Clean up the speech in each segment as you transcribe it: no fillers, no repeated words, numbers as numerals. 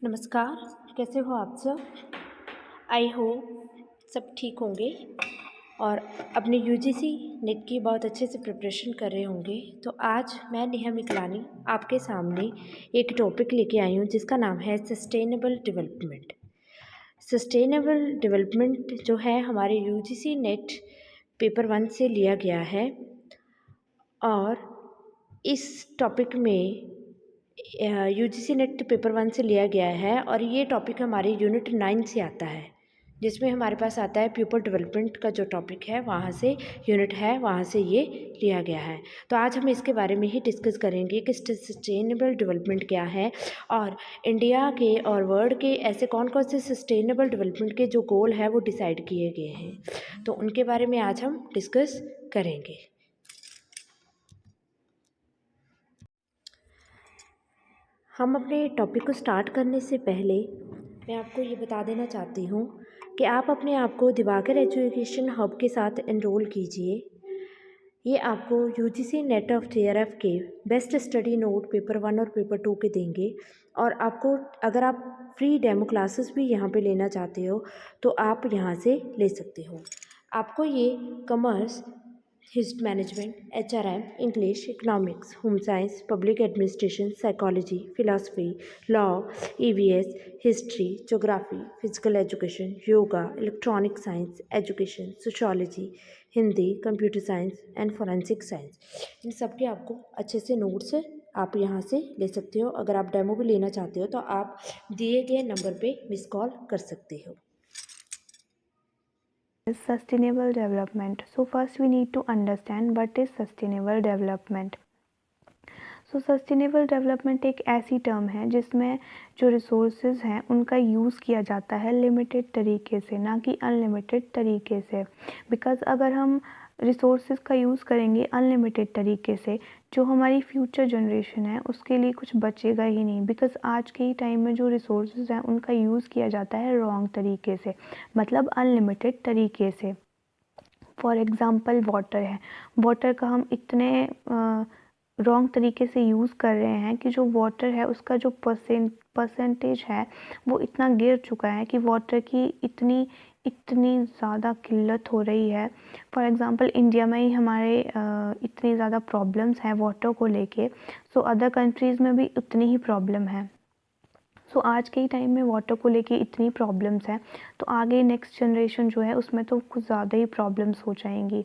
नमस्कार, कैसे हो आप सब? आई होप सब ठीक होंगे और अपने यूजीसी नेट की बहुत अच्छे से प्रिपरेशन कर रहे होंगे। तो आज मैं नेहा मिकलानी आपके सामने एक टॉपिक लेके आई हूँ जिसका नाम है सस्टेनेबल डेवलपमेंट। सस्टेनेबल डेवलपमेंट जो है हमारे यूजीसी नेट पेपर 1 से लिया गया है और इस टॉपिक में यूजीसी नेट पेपर 1 से लिया गया है और ये टॉपिक हमारे यूनिट 9 से आता है, जिसमें हमारे पास आता है पीपल डेवलपमेंट का जो टॉपिक है, वहाँ से यूनिट है, वहाँ से ये लिया गया है। तो आज हम इसके बारे में ही डिस्कस करेंगे कि सस्टेनेबल डेवलपमेंट क्या है और इंडिया के और वर्ल्ड के ऐसे कौन कौन से सस्टेनेबल डेवलपमेंट के जो गोल है वो डिसाइड किए गए हैं, तो उनके बारे में आज हम डिस्कस करेंगे। हम अपने टॉपिक को स्टार्ट करने से पहले मैं आपको ये बता देना चाहती हूँ कि आप अपने आप को दिवाकर एजुकेशन हब के साथ एनरोल कीजिए। ये आपको यूजीसी नेट ऑफ जेआरएफ के बेस्ट स्टडी नोट पेपर 1 और पेपर 2 के देंगे और आपको अगर आप फ्री डेमो क्लासेस भी यहाँ पे लेना चाहते हो तो आप यहाँ से ले सकते हो। आपको ये कॉमर्स, हिस्ट management, HRM, English, economics, home science, public administration, psychology, philosophy, law, EVS, history, geography, physical education, yoga, electronic science, education, sociology, Hindi, computer science and forensic science, इन सब के आपको अच्छे से नोट्स आप यहाँ से ले सकते हो। अगर आप डेमो भी लेना चाहते हो तो आप दिए गए नंबर पे मिस कॉल कर सकते हो। Is sustainable development. So first we need to understand what is sustainable development. So sustainable development एक ऐसी टर्म है जिसमें जो रिसोर्सेज हैं उनका यूज़ किया जाता है लिमिटेड तरीके से, ना कि अनलिमिटेड तरीके से। बिकॉज़ अगर हम रिसोर्सेज का यूज़ करेंगे अनलिमिटेड तरीके से, जो हमारी फ्यूचर जनरेशन है उसके लिए कुछ बचेगा ही नहीं। बिकॉज़ आज के ही टाइम में जो रिसोर्सेज हैं उनका यूज़ किया जाता है रॉन्ग तरीके से, मतलब अनलिमिटेड तरीके से। फॉर एग्ज़ाम्पल वाटर है, वाटर का हम इतने रॉन्ग तरीके से यूज़ कर रहे हैं कि जो वाटर है उसका जो परसेंटेज है वो इतना गिर चुका है कि वाटर की इतनी ज़्यादा किल्लत हो रही है। फॉर एग्ज़ाम्पल इंडिया में ही हमारे इतनी ज़्यादा प्रॉब्लम्स हैं वाटर को लेके, सो अदर कंट्रीज़ में भी उतनी ही प्रॉब्लम है। सो आज के ही टाइम में वाटर को लेके इतनी प्रॉब्लम्स हैं, तो आगे नेक्स्ट जनरेशन जो है उसमें तो कुछ ज़्यादा ही प्रॉब्लम्स हो जाएंगी।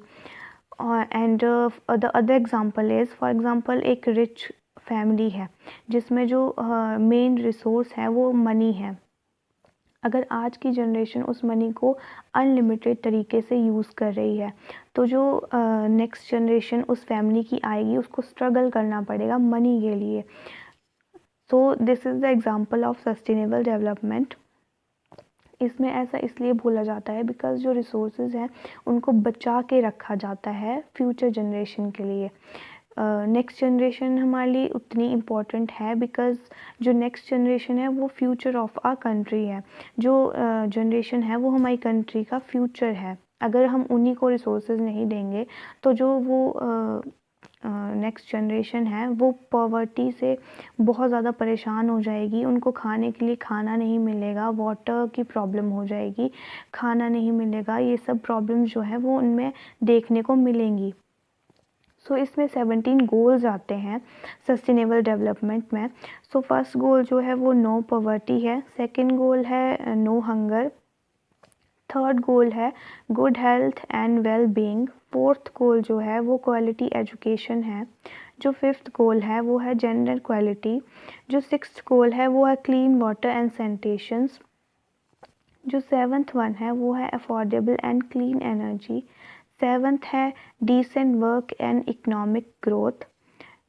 And the other example is, for example एक रिच फैमिली है जिसमें जो मेन रिसोर्स है वो मनी है। अगर आज की जनरेशन उस मनी को अनलिमिटेड तरीके से यूज़ कर रही है तो जो नेक्स्ट जनरेशन उस फैमिली की आएगी उसको स्ट्रगल करना पड़ेगा मनी के लिए। So this is the example of sustainable development. इसमें ऐसा इसलिए बोला जाता है बिकॉज़ जो रिसोर्सेज हैं उनको बचा के रखा जाता है फ्यूचर जनरेशन के लिए। नेक्स्ट जनरेशन हमारे लिए उतनी इम्पॉर्टेंट है बिकॉज़ जो नेक्स्ट जनरेशन है वो फ्यूचर ऑफ आवर कंट्री है। जो जनरेशन है वो हमारी कंट्री का फ्यूचर है। अगर हम उन्हीं को रिसोर्सेज नहीं देंगे तो जो वो नेक्स्ट जनरेशन है वो पॉवर्टी से बहुत ज़्यादा परेशान हो जाएगी। उनको खाने के लिए खाना नहीं मिलेगा, वाटर की प्रॉब्लम हो जाएगी, खाना नहीं मिलेगा, ये सब प्रॉब्लम्स जो है वो उनमें देखने को मिलेंगी। सो इसमें 17 गोल्स आते हैं सस्टेनेबल डेवलपमेंट में। सो फर्स्ट गोल जो है वो नो पॉवर्टी है, सेकंड गोल है नो हंगर, थर्ड गोल है good health and well being, fourth goal जो है वो क्वालिटी एजुकेशन है, जो फिफ्थ गोल है वो है जेंडर इक्वालिटी, जो सिक्स्थ गोल है वो है क्लीन वाटर एंड सैनिटेशंस, जो सेवन्थ वन है वो है affordable and clean energy, seventh है decent work and economic growth,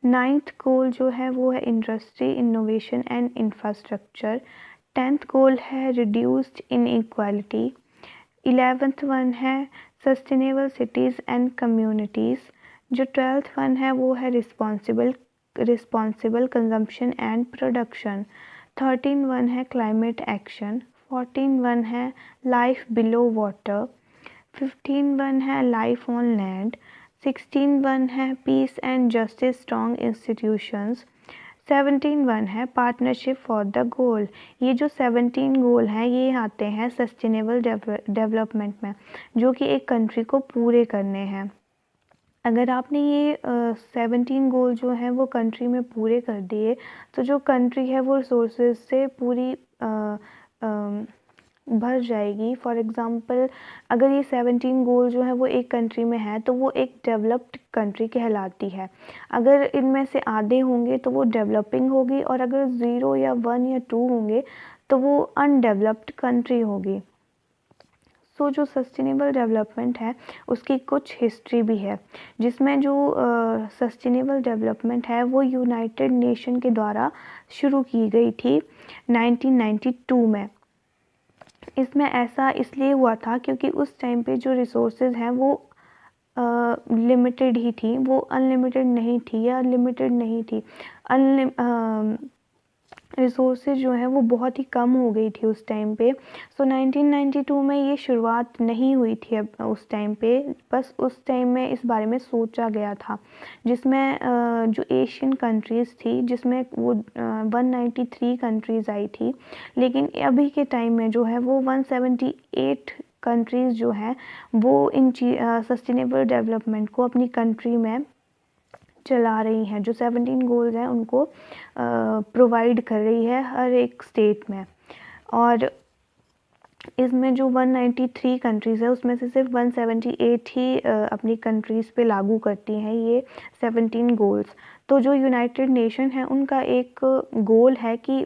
ninth goal जो है वो है industry innovation and infrastructure, tenth goal है रिड्यूस्ड इनइक्वालिटी, 11th वन है सस्टेनेबल सिटीज़ एंड कम्युनिटीज़, जो 12th वन है वो है responsible consumption and production, 13 one है क्लाइमेट एक्शन, 14 वन है लाइफ बिलो वाटर, 15 वन है लाइफ ऑन लैंड, 16 वन है peace and justice strong institutions, 17 है पार्टनरशिप फॉर द गोल। ये जो 17 गोल हैं ये आते हैं सस्टेनेबल डेवलपमेंट में, जो कि एक कंट्री को पूरे करने हैं। अगर आपने ये 17 गोल जो हैं वो कंट्री में पूरे कर दिए तो जो कंट्री है वो रिसोर्सेज से पूरी भर जाएगी। फॉर एग्ज़ाम्पल अगर ये 17 गोल जो है वो एक कंट्री में है तो वो एक डेवलप्ड कंट्री कहलाती है। अगर इनमें से आधे होंगे तो वो डेवलपिंग होगी, और अगर 0 या 1 या 2 होंगे तो वो अनडेवलप्ड कंट्री होगी। सो जो सस्टेनेबल डेवलपमेंट है उसकी कुछ हिस्ट्री भी है, जिसमें जो सस्टेनेबल डेवलपमेंट है वो यूनाइटेड नेशन के द्वारा शुरू की गई थी 1992 में। इसमें ऐसा इसलिए हुआ था क्योंकि उस टाइम पे जो रिसोर्सेज हैं वो लिमिटेड ही थी, वो अनलिमिटेड नहीं थी या लिमिटेड नहीं थी। रिसोर्सेज जो हैं वो बहुत ही कम हो गई थी उस टाइम पे। सो 1992 में ये शुरुआत नहीं हुई थी अब उस टाइम पे, बस उस टाइम में इस बारे में सोचा गया था, जिसमें जो एशियन कंट्रीज़ थी जिसमें वो 193 कंट्रीज़ आई थी, लेकिन अभी के टाइम में जो है वो 178 कंट्रीज़ जो हैं वो इन सस्टेनेबल डेवलपमेंट को अपनी कंट्री में चला रही हैं। जो 17 गोल्स हैं उनको प्रोवाइड कर रही है हर एक स्टेट में। और इसमें जो 193 कंट्रीज़ है उसमें से सिर्फ 178 ही अपनी कंट्रीज़ पे लागू करती हैं ये 17 गोल्स। तो जो यूनाइटेड नेशन है उनका एक गोल है कि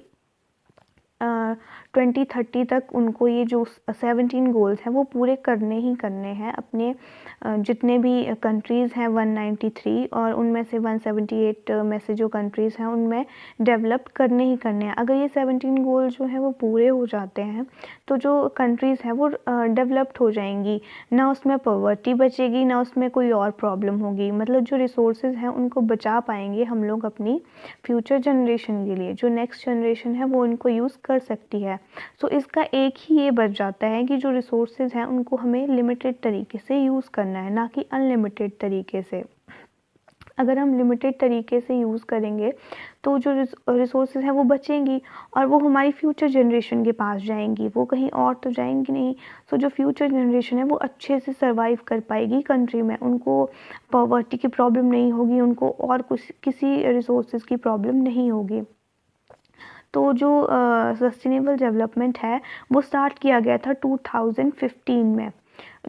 2030 तक उनको ये जो 17 गोल्स हैं वो पूरे करने ही करने हैं। अपने जितने भी कंट्रीज़ हैं 193 और उनमें से 178 में से जो कंट्रीज़ हैं उनमें डेवलप करने ही करने हैं। अगर ये 17 गोल जो हैं वो पूरे हो जाते हैं तो जो कंट्रीज़ हैं वो डेवलप्ड हो जाएंगी, ना उसमें पॉवर्टी बचेगी ना उसमें कोई और प्रॉब्लम होगी। मतलब जो रिसोर्सेज हैं उनको बचा पाएंगे हम लोग अपनी फ्यूचर जनरेशन के लिए, जो नेक्स्ट जनरेशन है वो इनको यूज़ कर सकती है। सो इसका एक ही ये बच जाता है कि जो रिसोर्सेज हैं उनको हमें लिमिटेड तरीके से यूज़ करना है, ना कि अनलिमिटेड तरीके से। अगर हम लिमिटेड तरीके से यूज़ करेंगे तो जो रिसोर्सेज हैं वो बचेंगी और वो हमारी फ्यूचर जनरेशन के पास जाएंगी, वो कहीं और तो जाएंगी नहीं। सो जो फ्यूचर जनरेशन है वो अच्छे से सर्वाइव कर पाएगी कंट्री में, उनको पॉवर्टी की प्रॉब्लम नहीं होगी, उनको और कुछ किसी रिसोर्सेज की प्रॉब्लम नहीं होगी। तो जो सस्टेनेबल डेवलपमेंट है वो स्टार्ट किया गया था 2015 में,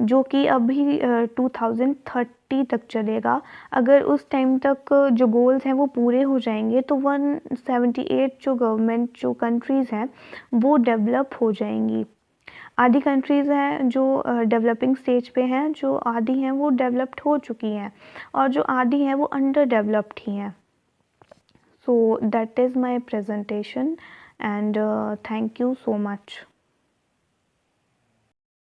जो कि अभी 2030 तक चलेगा। अगर उस टाइम तक जो गोल्स हैं वो पूरे हो जाएंगे तो 178 जो गवर्नमेंट जो कंट्रीज़ हैं वो डेवलप हो जाएंगी। आधी कंट्रीज़ हैं जो डेवलपिंग स्टेज पे हैं, जो आधी हैं वो डेवलप्ड हो चुकी हैं और जो आधी हैं वो अंडर डेवलप्ड ही हैं। So that is my presentation and thank you so much.